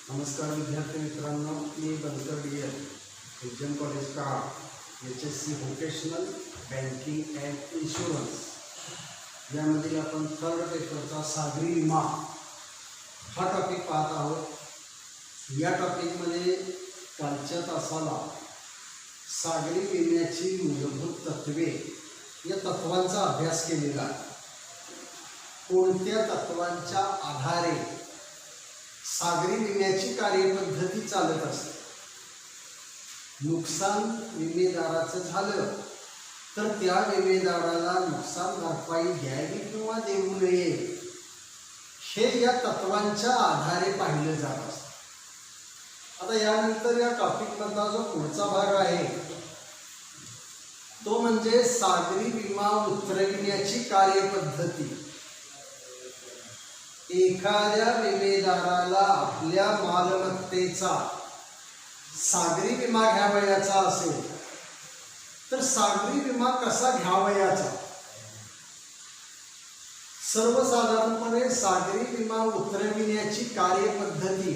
नमस्कार विद्यार्थी मित्रांनो, मी बनकर डी.एल. एजन कॉलेज का HSC vocational banking and insurance यामधील आपण थर्ड पेपरचा सागरी विमा हा टॉपिक पाहत आहोत. या टॉपिकमध्ये कालच्या तासाला सागरी विम्याची मूलभूत तत्त्वे या तत्वांचा अभ्यास केलेला आहे. कोणत्या तत्वांच्या आधारे सागरी विम्याची कार्यपद्धती चालत असते. नुकसान विमेदाराचं झालं तर त्या विमेदाराला नुकसान भरपाई द्यावी किंवा देऊ नये हे या तत्वांच्या आधारे पाहिलं जात असतं. आता यानंतर या टॉपिकमधला जो पुढचा भाग आहे तो म्हणजे सागरी विमा उतरविण्याची कार्यपद्धती. एखाद्या विमेदाराला आपल्या मालमत्तेचा सागरी विमा घ्यावयाचा असेल तर सागरी विमा कसा घ्यावयाचा. सर्वसाधारणपणे सागरी विमा उतरविण्याची कार्यपद्धती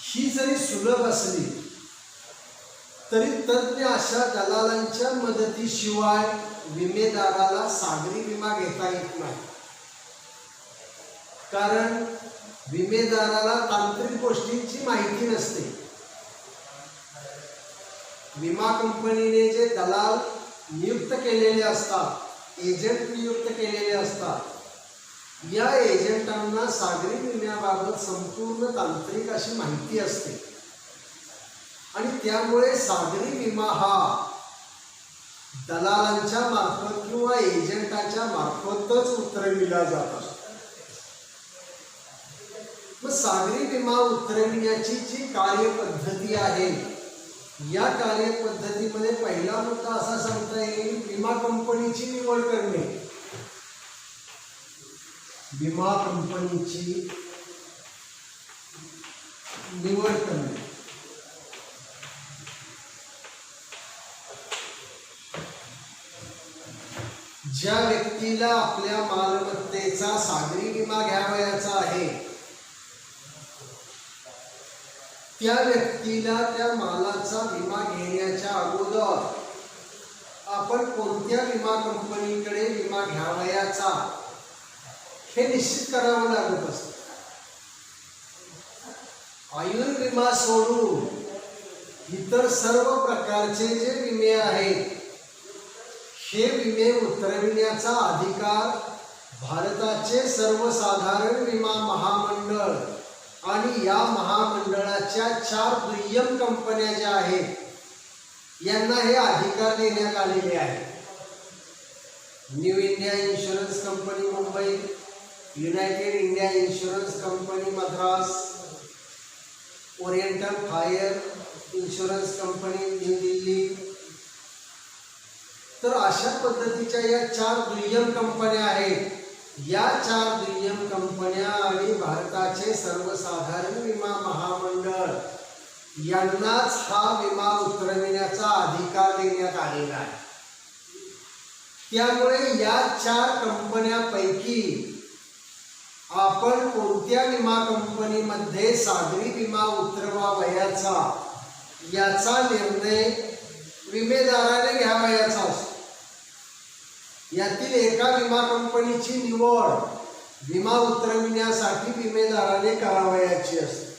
ही जरी सुलभ असली तरी तज्ञ अशा दलालांच्या मदतीशिवाय विमेदाराला सागरी विमा घेता येत नाही. कारण विमेदाराला तांत्रिक गोष्टींची माहिती नसते. विमा कंपनीने जे दलाल नियुक्त केलेले असतात, एजंट नियुक्त केलेले असतात, या एजंटांना सागरी विम्याबाबत संपूर्ण तांत्रिक अशी माहिती असते आणि त्यामुळे सागरी विमा हा दलालांच्या मार्फत किंवा एजंटाच्या मार्फतच उतरविला जात असतो. मग सागरी विमा उतरविण्याची जी कार्यपद्धती आहे या कार्यपद्धतीमध्ये पहिला मुद्दा असा सांगता येईल, विमा कंपनीची निवड करणे. विमा कंपनीची निवड करणे. ज्या व्यक्तीला आपल्या मालमत्तेचा सागरी विमा घ्यावयाचा आहे त्या व्यक्तीला त्या मालाचा विमा घेण्याच्या अगोदर आपण कोणत्या विमा कंपनीकडे विमा घ्यावयाचा हे निश्चित करावं लागत असतं. आयुर्विमा सोडून इतर सर्व प्रकारचे जे विमे आहेत हे विमे उतरविण्याचा अधिकार भारताचे सर्वसाधारण विमा महामंडळ आणि या महामंडळाच्या 4 दुय्यम कंपन्या ज्या आहेत यांना हे अधिकार देण्यात आलेले आहेत. New India insurance company Mumbai, United India insurance company Madras, oriental fire insurance company new Delhi. तर अशा पद्धतीच्या या 4 दुय्यम कंपन्या आहेत. या 4 दुय्यम कंपन्या आणि भारताचे सर्वसाधारण विमा महामंडळ यांनाच हा विमा उतरविण्याचा अधिकार देण्यात आलेला आहे. त्यामुळे या 4 कंपन्यांपैकी आपण कोणत्या विमा कंपनीमध्ये सागरी विमा उतरवावयाचा याचा निर्णय विमेदाराने घ्यावयाचा असतो. यातील एका विमा कंपनीची निवड विमा उतरविण्यासाठी विमेदाराने करावयाची असते.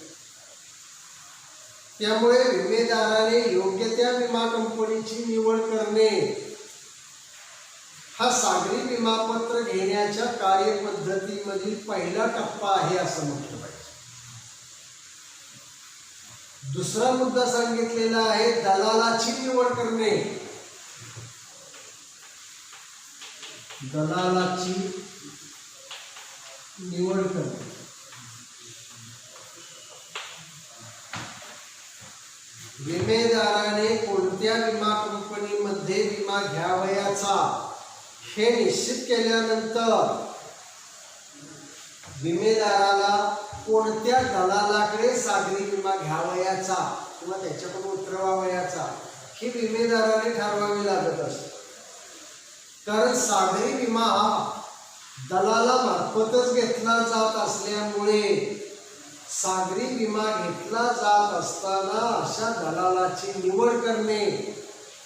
त्यामुळे विमेदाराने योग्य त्या विमा कंपनीची निवड करणे हा सागरी विमापत्र घेण्याच्या कार्यपद्धतीमधील पहिला टप्पा आहे असं म्हटलं पाहिजे. दुसरा मुद्दा सांगितलेला आहे दलालाची निवड करणे. दलालाची निवड करणे. विमेदाराने कोणत्या विमा कंपनीमध्ये विमा घ्यावयाचा हे निश्चित केल्यानंतर विमेदाराला कोणत्या दलालाकडे सागरी विमा घ्यावयाचा किंवा त्याच्याकडून उतरवावयाचा हे विमेदाराने ठरवावे लागत असते. कारण सागरी विमा हा दलाला मार्फतच घेतला जात असल्यामुळे सागरी विमा घेतला जात असताना अशा दलालाची निवड करणे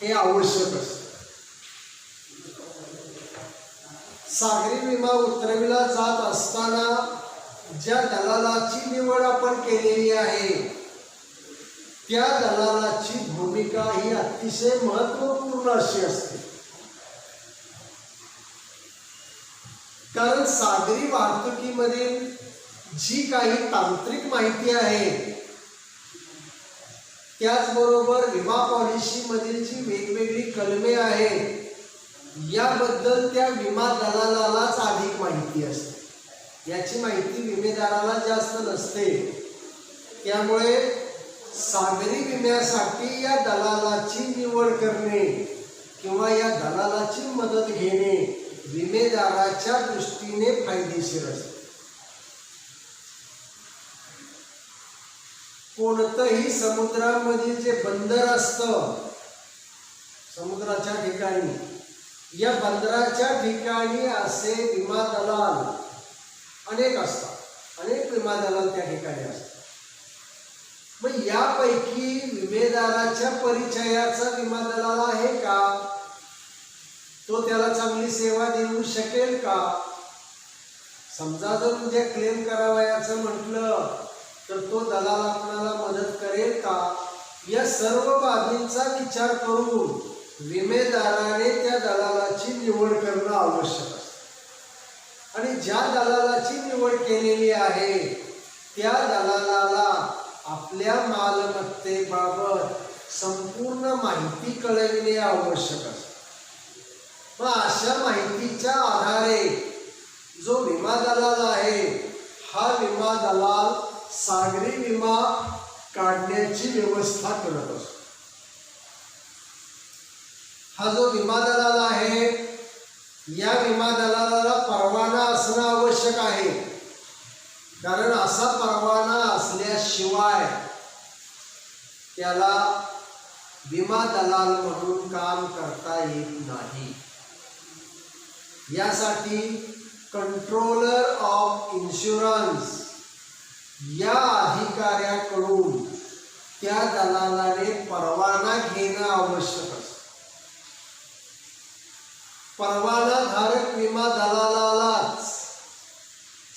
हे आवश्यक असते. सागरी विमा उतरविला जात असताना ज्या दलालाची निवड आपण केलेली आहे त्या दलालाची भूमिका ही अतिशय महत्त्वपूर्ण अशी असते. कारण सागरी वाहतुकीमधील जी काही तांत्रिक माहिती आहे त्याचबरोबर विमा पॉलिसी मधील जी वेगवेगळी कलमे आहेत याबद्दल त्या विमा दलालालाच अधिक माहिती असते. याची माहिती विमेदाराला जास्त नसते. त्यामुळे सागरी विम्यासाठी या दलालाची निवड करणे किंवा या दलालाची मदत घेणे विमेदाराच्या दृष्टीने फायदेशीर असते. कोणतंही समुद्रामधील जे बंदर असतं समुद्राच्या ठिकाणी या बंदराच्या ठिकाणी असे विमा दलाल अनेक असतात. अनेक विमा दलाल त्या ठिकाणी असतात. मग यापैकी विमेदाराच्या परिचयाचा विमा दलाल आहे का? तो त्याला चांगली सेवा देऊ शकेल का? समजा जर उद्या क्लेम करावयाचं म्हटलं तर तो दलाल आपल्याला मदत करेल का? या सर्व बाबींचा विचार करून विमेदाराने त्या दलालाची निवड करणं आवश्यक असते. आणि ज्या दलालाची निवड केलेली आहे त्या दलालाला आपल्या मालमत्तेबाबत संपूर्ण माहिती कळविणे आवश्यक असते. मग अशा माहितीच्या आधारे जो विमा दलाल आहे हा विमा दलाल सागरी विमा काढण्याची व्यवस्था करत असतो. हा जो विमा दलाल आहे या विमा दलालाला परवाना असणं आवश्यक आहे. कारण असा परवाना असल्याशिवाय त्याला विमा दलाल म्हणून काम करता येत नाही. यासाठी कंट्रोलर ऑफ इन्शुरन्स या अधिकाऱ्याकडून त्या दलालाने परवाना घेणं आवश्यक असतं. परवानाधारक विमा दलालालाच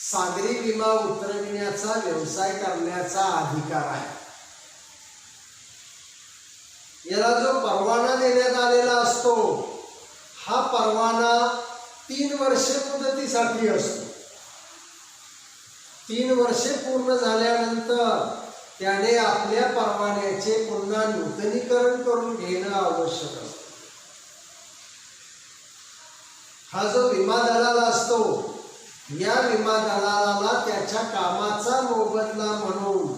सागरी विमा उतरविण्याचा व्यवसाय करण्याचा अधिकार आहे. याला जो परवाना देण्यात आलेला असतो हा परवाना 3 वर्षे मुदतीसाठी असतो. 3 वर्षे पूर्ण झाल्यानंतर त्याने आपल्या परवान्याचे पुन्हा नूतनीकरण करून घेणं आवश्यक असतं. हा जो विमा दलाल असतो या विमा दलालाला त्याच्या कामाचा मोबदला म्हणून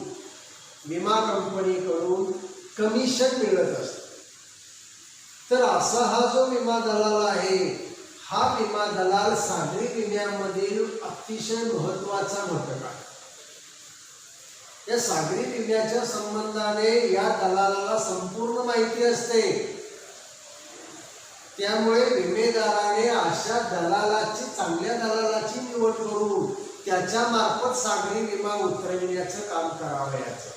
विमा कंपनीकडून कमिशन मिळत असते. तर असा हा जो विमा दलाल आहे हा विमा दलाल सागरी विम्यामधील अतिशय महत्त्वाचा घटक आहे. या सागरी विम्याच्या संबंधाने या दलालाला संपूर्ण माहिती असते. त्यामुळे विमेदाराने अशा दलालाची चांगल्या दलालाची निवड करून त्याच्या मार्फत सागरी विमा उतरविण्याचं काम करावयाचं.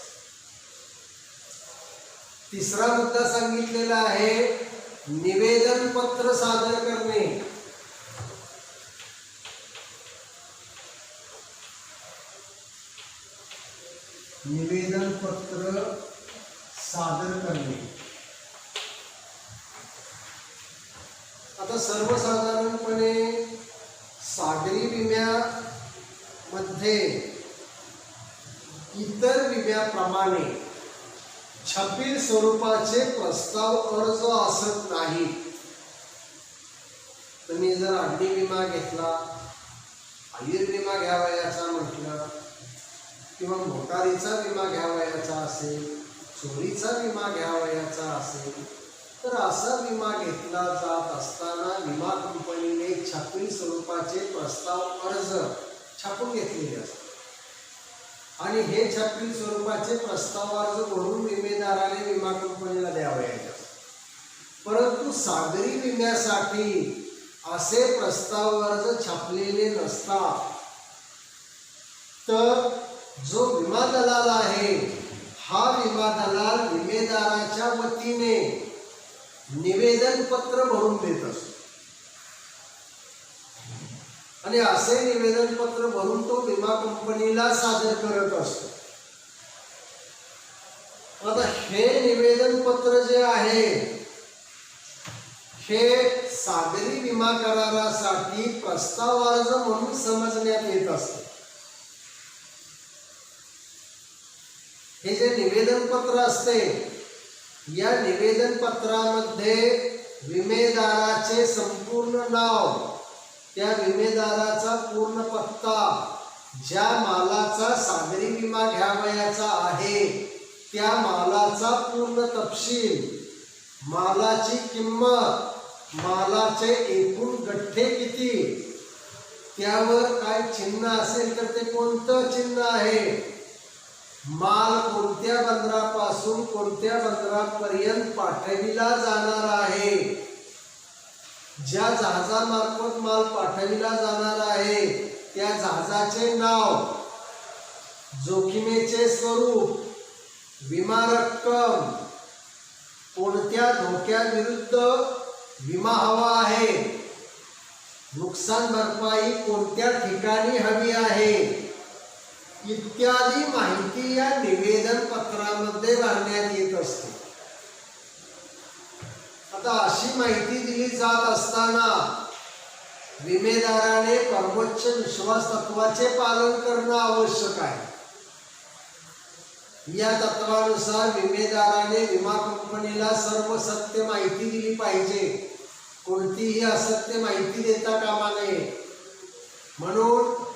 तिसरा मुद्दा सांगितलेला आहे निवेदन पत्र सादर करणे. निवेदन पत्र सादर करणे. आता सर्वसाधारणपणे सागरी विम्यामध्ये इतर विम्याप्रमाणे छपील स्वरूपाचे प्रस्ताव अर्ज असत नाही. तुम्ही जर अग्नी विमा घेतला, आयुर्विमा घ्यावयाचा म्हटलं किंवा मोटारीचा विमा घ्यावयाचा असेल, चोरीचा विमा घ्यावयाचा असेल तर असा विमा घेतला जात असताना विमा कंपनीने छापील स्वरूपाचे प्रस्ताव अर्ज छापून घेतलेले असतात. आणि हे छापील स्वरूपाचे प्रस्ताव अर्ज भरून विमेदाराने विमा कंपनीला द्यावयाचे असतात. परंतु सागरी विम्यासाठी असे प्रस्ताव अर्ज छापलेले नसतात. तर जो विमा दलाल आहे हा विमा दलाल विमेदाराच्या वतीने निवेदन पत्र भरून देत असतो आणि असे निवेदन पत्र भरून तो विमा कंपनीला सादर करत असतो. आता हे निवेदन पत्र जे आहे हे सागरी विमा करारासाठी प्रस्ताव अर्ज म्हणून समजण्यात येत असते. हे जे निवेदन पत्र असते या निवेदन पत्रामध्ये विमेदाराचे संपूर्ण नाव, त्या विमेदाराचा पूर्ण पत्ता, ज्या मालाचा सागरी विमा घ्यावयाचा आहे त्या मालाचा पूर्ण तपशील, मालाची किंमत, मालाचे एकूण गठ्ठे किती, त्यावर काय चिन्ह असेल तर ते कोणतं चिन्ह आहे, माल कोणत्या बंदरापासून कोणत्या बंदरापर्यंत पाठविला जाणार आहे, ज्या जहाजामार्फत माल पाठविला जाणार आहे त्या जहाजाचे नाव, जोखीमेचे स्वरूप, विमा रक्कम, कोणत्या धोक्याविरुद्ध विमा हवा आहे, नुकसान भरपाई कोणत्या ठिकाणी हवी आहे इत्यादी माहिती या निवेदन पत्रामध्ये भरण्यात येत असते. आता अशी माहिती दिली जात असताना विमेदाराने परमोच्च विश्वास तत्वाचे पालन करणं आवश्यक आहे. या तत्वानुसार विमेदाराने विमा कंपनीला सर्व सत्य माहिती दिली पाहिजे, कोणतीही असत्य माहिती देता कामा नये. म्हणून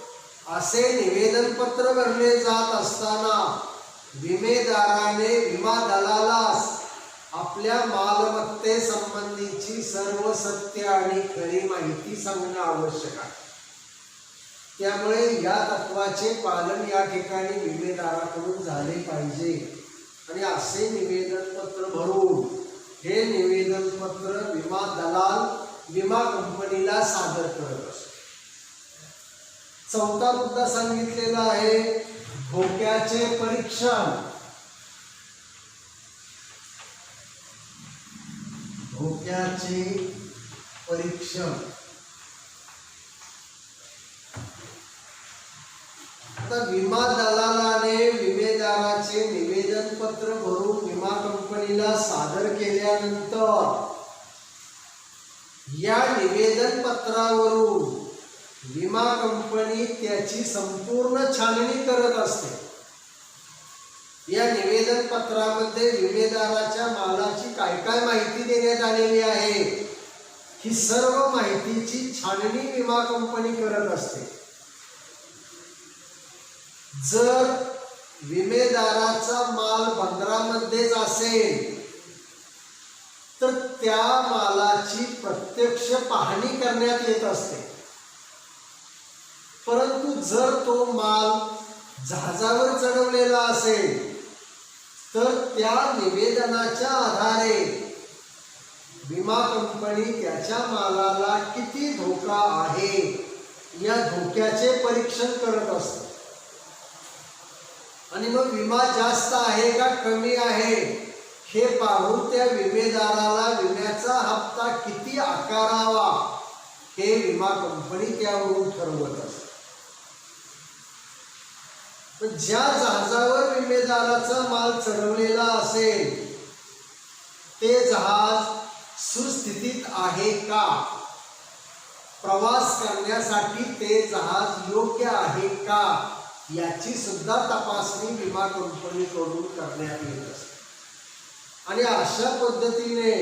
असे निवेदन पत्र भरले जात असताना विमेदाराने विमा दलालास आपल्या मालमत्ते संबंधीची सर्व सत्य आणि खरी माहिती सांगणं आवश्यक आहे. त्यामुळे या तत्वाचे पालन या ठिकाणी विमेदाराकडून झाले पाहिजे आणि असे निवेदन पत्र भरून हे निवेदन पत्र विमा दलाल विमा कंपनीला सादर करत असतो. चौथा मुद्दा सांगितलेला आहे धोक्याचे परीक्षण. धोक्याचे परीक्षण. आता विमा दलालाने विमेदाराचे निवेदन पत्र भरून विमा कंपनीला सादर केल्यानंतर या निवेदन पत्रावरून विमा कंपनी त्याची संपूर्ण छाननी करत असते. या निवेदन पत्रामध्ये विमेदाराच्या मालाची काय काय माहिती देण्यात आलेली आहे ही सर्व माहितीची छाननी विमा कंपनी करत असते. जर विमेदाराचा माल बंदरामध्येच असेल तर त्या मालाची प्रत्यक्ष पाहणी करण्यात येत असते. परंतु जर तो माल जहाजावर चढवलेला असेल तर त्या निवेदनाच्या आधारे विमा कंपनी त्याच्या मालाला किती धोका आहे या धोक्याचे परीक्षण करत असते. आणि मग विमा जास्त आहे का कमी आहे हे पाहून त्या विमेदाराला विम्याचा हप्ता किती आकारावा हे विमा कंपनी त्यावरून ठरवत असते. ज्या जहाजावर विमेदाराचा माल चढवलेला असेल ते जहाज सुस्थितीत आहे का, प्रवास करण्यासाठी ते जहाज योग्य आहे का याची सुद्धा तपासणी विमा कंपनीकडून करण्यात येत असते आणि अशा पद्धतीने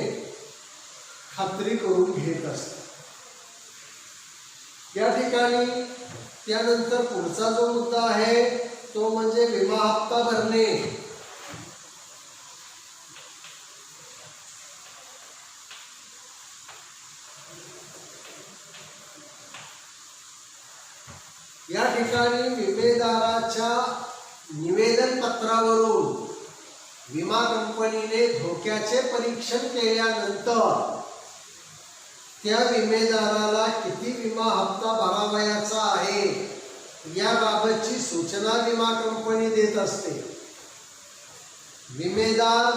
खात्री करून घेत असते. या ठिकाणी त्यानंतर पुढचा जो मुद्दा आहे तो म्हणजे विमा हप्ता भरणे. या ठिकाणी विमेदाराच्या निवेदन पत्रावरून विमा कंपनीने धोक्याचे परीक्षण केल्यानंतर त्या विमेदाराला किती विमा हप्ता भरावयाचा आहे याबाबतची सूचना विमा कंपनी देत असते. विमेदार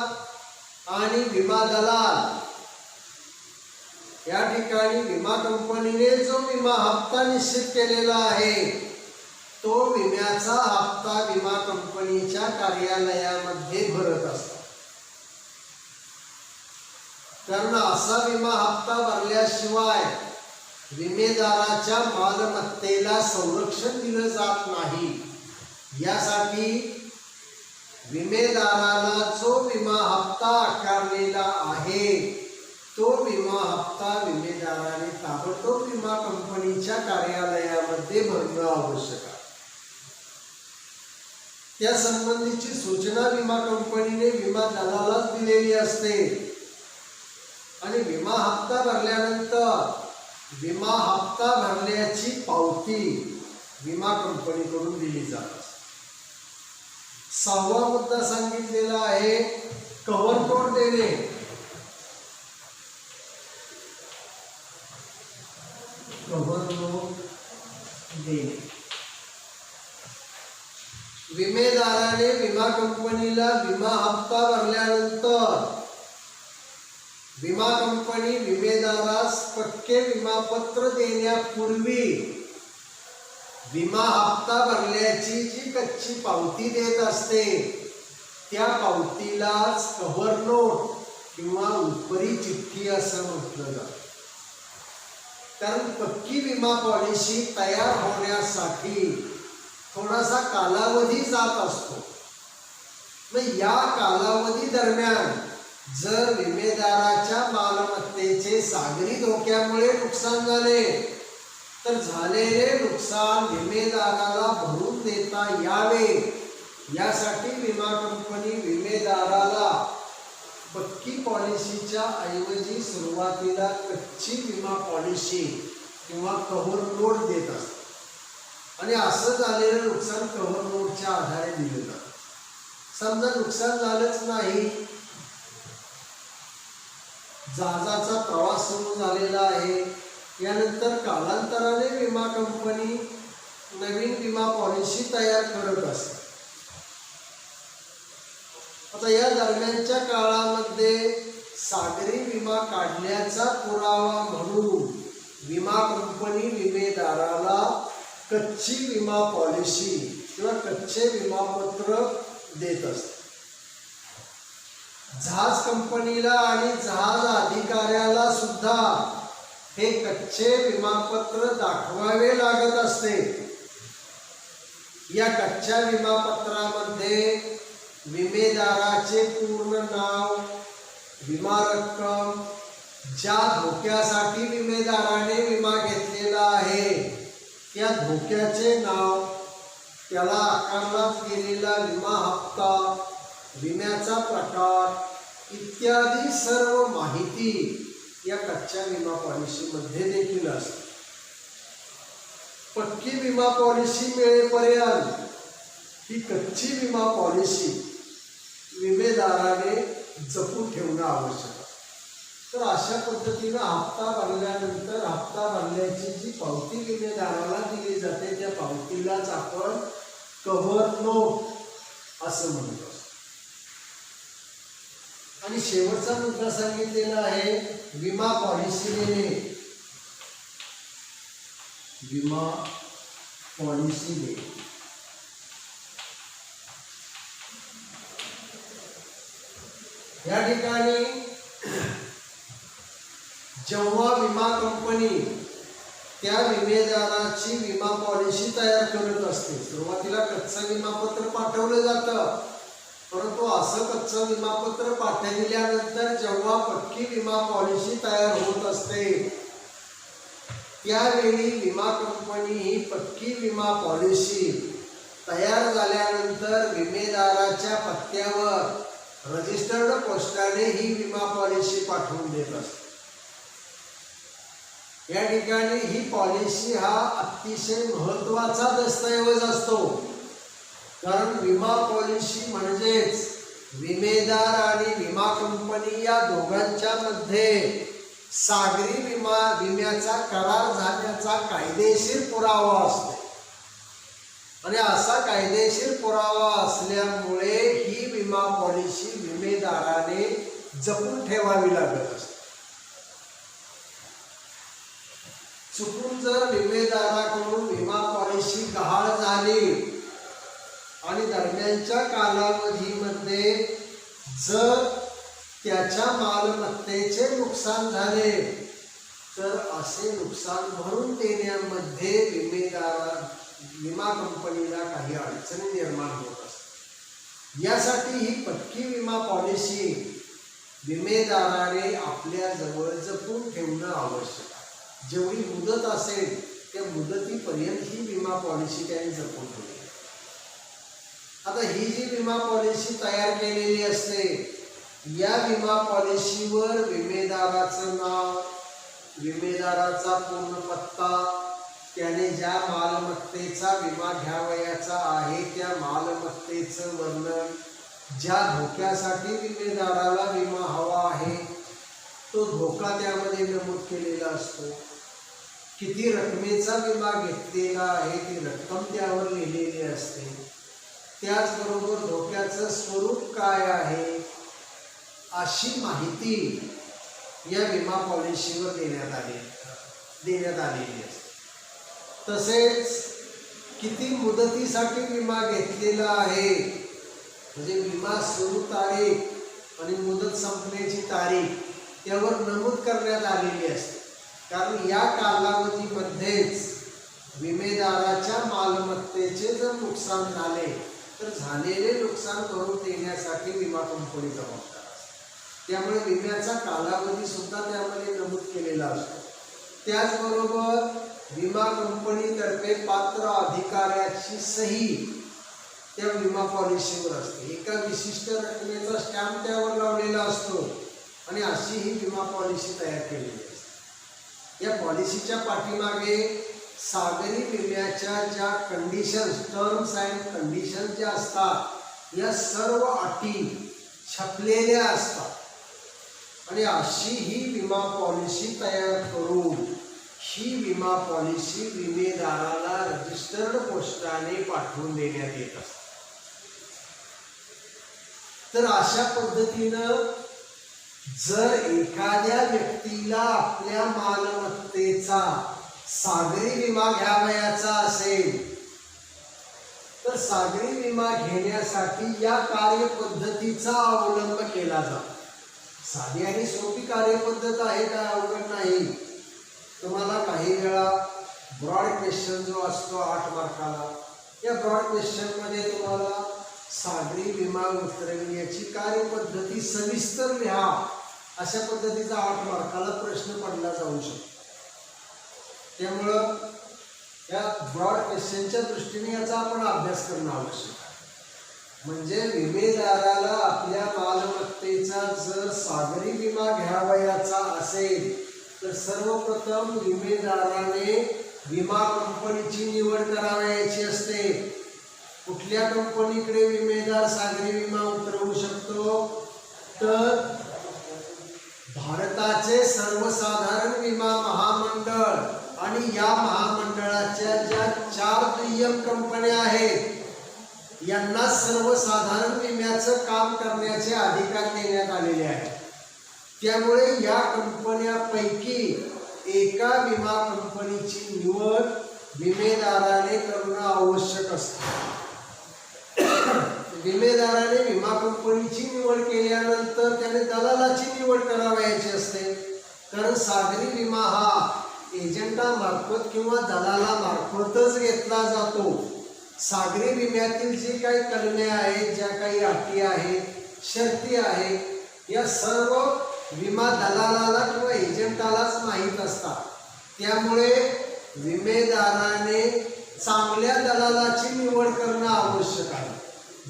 आणि विमा दलाल या ठिकाणी विमा कंपनीने जो विमा हप्ता निश्चित केलेला आहे तो विम्याचा हप्ता विमा कंपनीच्या कार्यालयामध्ये भरत असतो. कारण असा विमा हप्ता भरल्याशिवाय विमेदाराच्या मालमत्तेला संरक्षण दिलं जात नाही. यासाठी विमेदाराला जो विमा हप्ता आकारलेला आहे तो विमा हप्ता विमेदाराने ताबडतोब विमा कंपनीच्या कार्यालयामध्ये भरणं आवश्यक आहे. त्या संबंधीची सूचना विमा कंपनीने विमा दलालास दिलेली असते आणि विमा हप्ता भरल्यानंतर विमा हप्ता भरल्याची पावती विमा कंपनीकडून दिली जाते. 6वा मुद्दा सांगितलेला आहे कव्हर कोड देणे. कव्हर नोट देणे. विमेदाराने विमा कंपनीला विमा हप्ता भरल्यानंतर विमा कंपनी विमेदारास पक्के विमापत्र देण्यापूर्वी विमा हप्ता भरल्याची जी कच्ची पावती देत असते त्या पावतीलाच कव्हर नोट किंवा उपरी चिठ्ठी असं म्हटलं जातं. कारण पक्की विमा पॉलिसी तयार होण्यासाठी थोडासा कालावधी जात असतो. मग या कालावधी दरम्यान जर विमेदाराच्या मालमत्तेचे सागरी धोक्यामुळे नुकसान झाले तर झालेले नुकसान विमेदाराला भरून देता यावे यासाठी विमा कंपनी विमेदाराला पक्की पॉलिसीच्या ऐवजी सुरुवातीला कच्ची विमा पॉलिसी किंवा कव्हर नोट देत असते आणि असं झालेलं नुकसान कव्हर नोटच्या आधारे दिलं जातं. समजा नुकसान झालंच नाही, जहाजाचा प्रवास सुरू झालेला आहे, यानंतर कालांतराने विमा कंपनी नवीन विमा पॉलिसी तयार करत असते. आता या दरम्यानच्या काळामध्ये सागरी विमा काढण्याचा पुरावा म्हणून विमा कंपनी विमेदाराला कच्ची विमा पॉलिसी किंवा कच्चे विमापत्र देत असते. जहाज कंपनीला आणि जहाज अधिकाऱ्याला सुद्धा हे कच्चे विमापत्र दाखवावे लागत असते. या कच्च्या विमापत्रामध्ये विमेदाराचे पूर्ण नाव, विमा रक्कम, ज्या धोक्यासाठी विमेदाराने विमा घेतलेला आहे त्या धोक्याचे नाव, त्याला आकारला गेलेला विमा हप्ता, विम्याचा प्रकार इत्यादी सर्व माहिती या कच्च्या विमा पॉलिसीमध्ये देखील असते. पक्की विमा पॉलिसी मिळेपर्यंत ही कच्ची विमा पॉलिसी विमेदाराने जपून ठेवणं आवश्यक आहे. तर अशा पद्धतीनं हप्ता भरल्यानंतर हप्ता भरल्याची जी पावती विमेदाराला दिली जाते त्या पावतीलाच आपण कव्हर नोट असं म्हणतो. आणि शेवटचा मुद्दा सांगितलेला आहे विमा पॉलिसी देणे. विमा पॉलिसी देणे या ठिकाणी जेव्हा विमा कंपनी त्या विमेदाराची विमा पॉलिसी तयार करत असते, सुरुवातीला कच्चं विमापत्र पाठवलं जातं, परंतु असं कच्चं विमापत्र पाठविल्यानंतर जेव्हा पक्की विमा पॉलिसी तयार होत असते त्यावेळी विमा कंपनी ही पक्की विमा पॉलिसी तयार झाल्यानंतर विमेदाराच्या पत्त्यावर रजिस्टर्ड पोस्टाने ही विमा पॉलिसी पाठवून देत असते. या ठिकाणी ही पॉलिसी हा अतिशय महत्त्वाचा दस्तऐवज असतो. कारण विमा पॉलिसी म्हणजेच विमेदार आणि विमा कंपनी या दोघांच्या मध्ये सागरी विम्याचा करार झाल्याचा कायदेशीर पुरावा असतो. आणि असा कायदेशीर पुरावा असल्यामुळे ही विमा पॉलिसी विमेदाराने जपून ठेवावी लागत असते. चुकून जर विमेदाराकडून विमा पॉलिसी गहाळ झाली आणि दरम्यानच्या कालावधीमध्ये जर त्याच्या मालमत्तेचे नुकसान झाले तर असे नुकसान भरून देण्यामध्ये विमा कंपनीला काही अडचणी निर्माण होत असतात. यासाठी ही पक्की विमा पॉलिसी विमेदाराने आपल्या जवळ जपून ठेवणं आवश्यक आहे. जेवढी मुदत असेल त्या मुदतीपर्यंत ही विमा पॉलिसी त्याने जपून ठेवली. आता ही जी विमा पॉलिसी तयार केलेली असते, या विमा पॉलिसीवर विमेदाराचं नाव, विमेदाराचा पूर्ण पत्ता, त्याने ज्या मालमत्तेचा विमा घ्यावयाचा आहे त्या मालमत्तेचं वर्णन, ज्या धोक्यासाठी विमेदाराला विमा हवा आहे तो धोका त्यामध्ये नमूद केलेला असतो, किती रकमेचा विमा घेतलेला आहे ती रक्कम त्यावर लिहिलेली असते, त्याचबरोबर धोक्याचं स्वरूप काय आहे अशी माहिती या विमा पॉलिसीवर देण्यात आलेली असते. तसेच किती मुदतीसाठी विमा घेतलेला आहे, म्हणजे विमा सुरू तारीख आणि मुदत संपण्याची तारीख यावर नमूद करण्यात आलेली असते. कारण या कालावधीमध्येच विमेदाराच्या मालमत्तेचे जर नुकसान झाले तर झालेले नुकसान भरून देण्यासाठी विमा कंपनी जबाबदार असते. त्यामुळे विम्याचा कालावधी सुद्धा त्यामध्ये नमूद केलेला असतो. त्याचबरोबर विमा कंपनीतर्फे पात्र अधिकाऱ्याची सही त्या विमा पॉलिसीवर असते. एका विशिष्ट रकमेचा स्टॅम्प त्यावर लावलेला असतो आणि अशी ही विमा पॉलिसी तयार केलेली असते. या पॉलिसीच्या पाठीमागे सागरी विम्याच्या ज्या कंडिशन्स, टर्म्स अँड कंडिशन्स ज्या असतात या सर्व अटी छापलेल्या असतात आणि अशी ही विमा पॉलिसी तयार करून ही विमा पॉलिसी विमेदाराला रजिस्टर्ड पोस्टाने पाठवून देण्यात येत असते. तर अशा पद्धतीनं जर एखाद्या व्यक्तीला आपल्या मालमत्तेचा सागरी विमा घ्यावयाचा असेल तर सागरी विमा घेण्यासाठी या कार्यपद्धतीचा अवलंब केला जातो. साधी आणि सोपी कार्यपद्धत आहे, काय अवघड नाही. तुम्हाला काही वेळा ब्रॉड क्वेश्चन जो असतो 8 मार्काला, या ब्रॉड क्वेश्चनमध्ये तुम्हाला सागरी विमा उतरविण्याची कार्यपद्धती सविस्तर लिहा अशा पद्धतीचा 8 मार्काला प्रश्न पडला जाऊ शकतो. त्यामुळं या ब्रॉड क्वेश्चनच्या दृष्टीने याचा आपण अभ्यास करणं आवश्यक आहे. म्हणजे विमेदाराला आपल्या मालमत्तेचा जर सागरी विमा घ्यावयाचा असेल तर सर्वप्रथम विमेदाराने विमा कंपनीची निवड करावयाची असते. कुठल्या कंपनीकडे विमेदार सागरी विमा उतरवू शकतो तर भारताचे सर्वसाधारण विमा महामंडळ आणि या महामंडळाच्या ज्या 4 दुय्यम कंपन्या आहेत यांना सर्वसाधारण विम्याचं काम करण्याचे अधिकार देण्यात आलेले आहेत. त्यामुळे या कंपन्यांपैकी एका विमा कंपनीची निवड विमेदाराने करणं आवश्यक असतं. विमेदाराने विमा कंपनीची निवड केल्यानंतर त्याने दलालाची निवड करावयाची असते. कारण सागरी विमा हा एजंटामार्फत किंवा दलालामार्फतच घेतला जातो. सागरी विम्यातील जे काही कलमे आहेत, ज्या काही अटी आहेत, शर्ती आहेत, या सर्व विमा दलालाला किंवा एजंटालाच माहीत असतात. त्यामुळे विमेदाराने चांगल्या दलालाची निवड करणं आवश्यक आहे.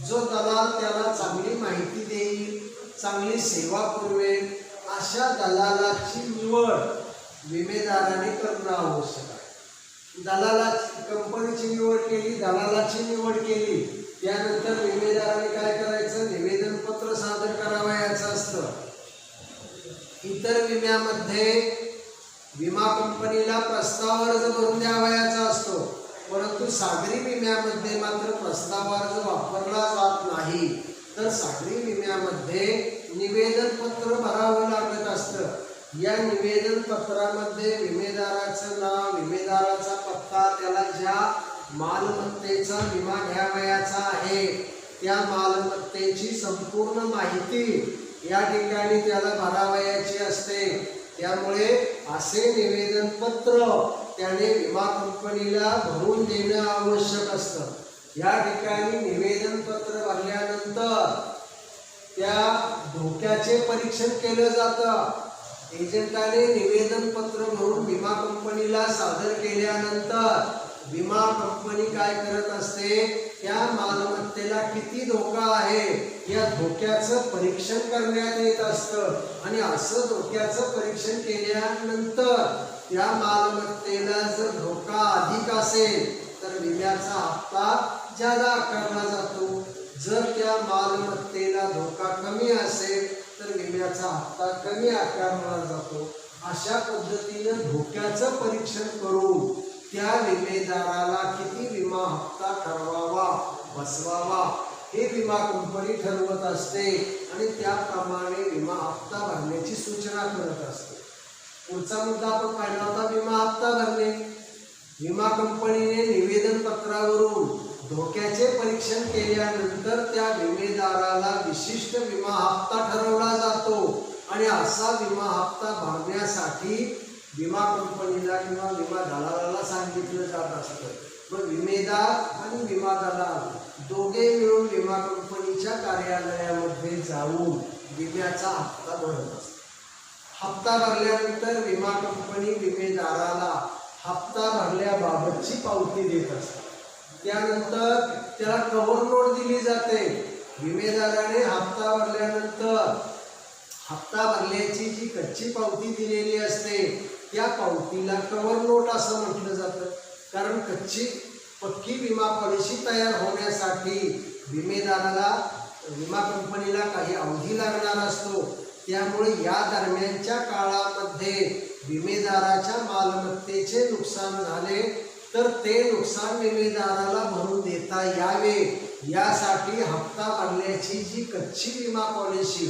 जो दलाल त्याला चांगली माहिती देईल, चांगली सेवा पुरवेल अशा दलालाची निवड विमेदाराने करणं आवश्यक आहे. दलालाची कंपनीची निवड केली, दलालाची निवड केली, त्यानंतर विमेदाराने काय करायचं, निवेदनपत्र सादर करावयाचं असतं. इतर विम्यामध्ये विमा कंपनीला प्रस्ताव अर्ज भरून द्यावयाचा असतो, परंतु परंतु सागरी विम्यामध्ये मात्र प्रस्तावार्ज वापरला जात नाही। तर सागरी विम्यामध्ये निवेदनपत्र भरावं लागत असतं। या निवेदन पत्रामध्ये विमेदाराचं नाव, विमेदाराचा पत्ता, त्याला ज्या मालमत्तेचा विमा घ्यावयाचा आहे त्या मालमत्तेची संपूर्ण माहिती या ठिकाणी त्याला भरावयाची असते। त्यामुळे असे निवेदन पत्र त्याने विमा कंपनीला भरून देणं आवश्यक असतं। या ठिकाणी निवेदन पत्र भरल्यानंतर त्या धोक्याचे परीक्षण केलं जातं। एजंटाने निवेदन पत्र भरून विमा कंपनीला सादर केल्यानंतर विमा कंपनी काय करत असते, त्या मालमत्तेला किती धोका आहे या धोक्याचं परीक्षण करण्यात येत असतं। आणि असं धोक्याचं परीक्षण केल्यानंतर त्या मालमत्तेला जर धोका अधिक असेल तर विम्याचा हप्ता ज्यादा आकारला जातो। जर त्या मालमत्तेला धोका कमी असेल तर विम्याचा हप्ता कमी आकारला जातो। अशा पद्धतीने धोक्याचं परीक्षण करून त्या विमेदाराला किती विमा हप्ता ठरवावा बसवावा हे विमा कंपनी ठरवत असते आणि त्याप्रमाणे विमा हप्ता भरण्याची सूचना करत असते। पुढचा मुद्दा आपण पाहिला होता विमा हप्ता भरणे। विमा कंपनीने निवेदन पत्रावरून धोक्याचे परीक्षण केल्यानंतर त्या विमेदाराला विशिष्ट विमा हप्ता ठरवला जातो आणि असा विमा हप्ता भरण्यासाठी विमा कंपनीला किंवा विमा दलालाला सांगितलं जात असतं। मग विमेदार आणि विमा दलाल दोघे मिळून विमा कंपनीच्या कार्यालयामध्ये जाऊन विम्याचा हप्ता भरत असतात। हप्ता भरल्यानंतर विमा कंपनी विमेदाराला हप्ता भरल्याबाबतची पावती देत असते। त्यानंतर त्याला कव्हर नोट दिली जाते। विमेदाराने हप्ता भरल्यानंतर हप्ता भरल्याची जी कच्ची पावती दिलेली असते त्या पावतीला कव्हर नोट असं म्हटलं जातं। कारण पक्की विमा पॉलिसी तयार होण्यासाठी विमेदाराला विमा कंपनीला काही अवधी लागणार असतो। त्यामुळे या दरम्यानच्या काळामध्ये विमेदाराच्या मालमत्तेचे नुकसान झाले तर ते नुकसान विमेदाराला भरून देता यावे यासाठी हप्ता भरण्याची जी कच्ची विमा पॉलिसी,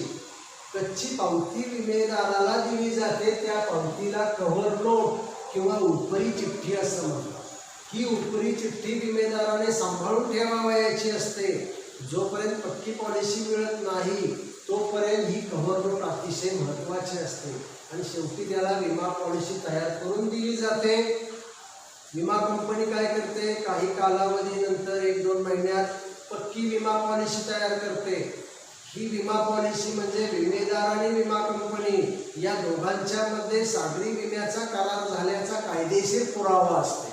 कच्ची पावती विमेदाराला दिली जाते त्या पावतीला कव्हर नोट किंवा उपरी चिठ्ठी असं म्हणतात। ही उपरी चिठ्ठी विमेदाराने सांभाळून ठेवावयाची असते। जोपर्यंत पक्की पॉलिसी मिळत नाही तोपर्यंत ही कव्हर नोट अतिशय महत्त्वाची असते आणि शेवटी त्याला विमा पॉलिसी तयार करून दिली जाते। विमा कंपनी काय करते, काही कालावधीनंतर 1-2 महिन्यात पक्की विमा पॉलिसी तयार करते। ही विमा पॉलिसी म्हणजे विमेदार आणि विमा कंपनी या दोघांच्या मध्ये सागरी विम्याचा करार झाल्याचा कायदेशीर पुरावा असते।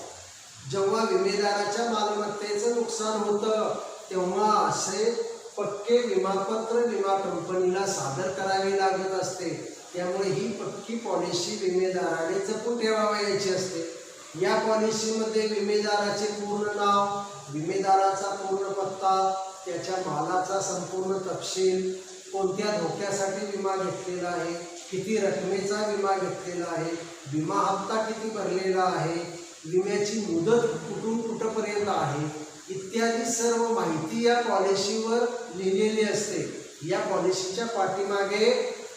जेव्हा विमेदाराच्या मालमत्तेचं नुकसान होतं तेव्हा असे पक्के विमापत्र विमा कंपनीला सादर करावे लागत असते। त्यामुळे ही पक्की पॉलिसी विमेदाराने जपून ठेवावयाची असते। या पॉलिसीमध्ये विमेदाराचे पूर्ण नाव, विमेदाराचा पूर्ण पत्ता, त्याच्या मालाचा संपूर्ण तपशील, कोणत्या धोक्यासाठी विमा घेतलेला आहे, किती रकमेचा विमा घेतलेला आहे, विमा हप्ता किती भरलेला आहे, विम्याची मुदत कुठून कुठपर्यंत आहे इत्यादी सर्व माहिती या पॉलिसीवर लिहिलेली असते। या पॉलिसीच्या पाठीमागे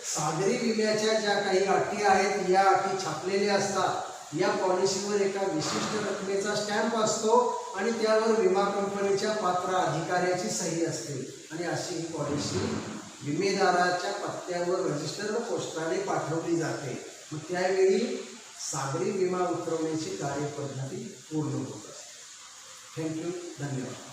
सागरी विम्याच्या ज्या काही अटी आहेत या अटी छापलेल्या असतात। या पॉलिसीवर एका विशिष्ट रकमेचा स्टॅम्प असतो आणि त्यावर विमा कंपनीच्या पात्र अधिकाऱ्याची सही असते आणि अशी ही पॉलिसी विमेदाराच्या पत्त्यावर रजिस्टर्ड पोस्टाने पाठवली जाते। मग त्यावेळी सागरी विमा उतरवण्याची कार्यपद्धती पूर्ण होत असते। थँक्यू, धन्यवाद।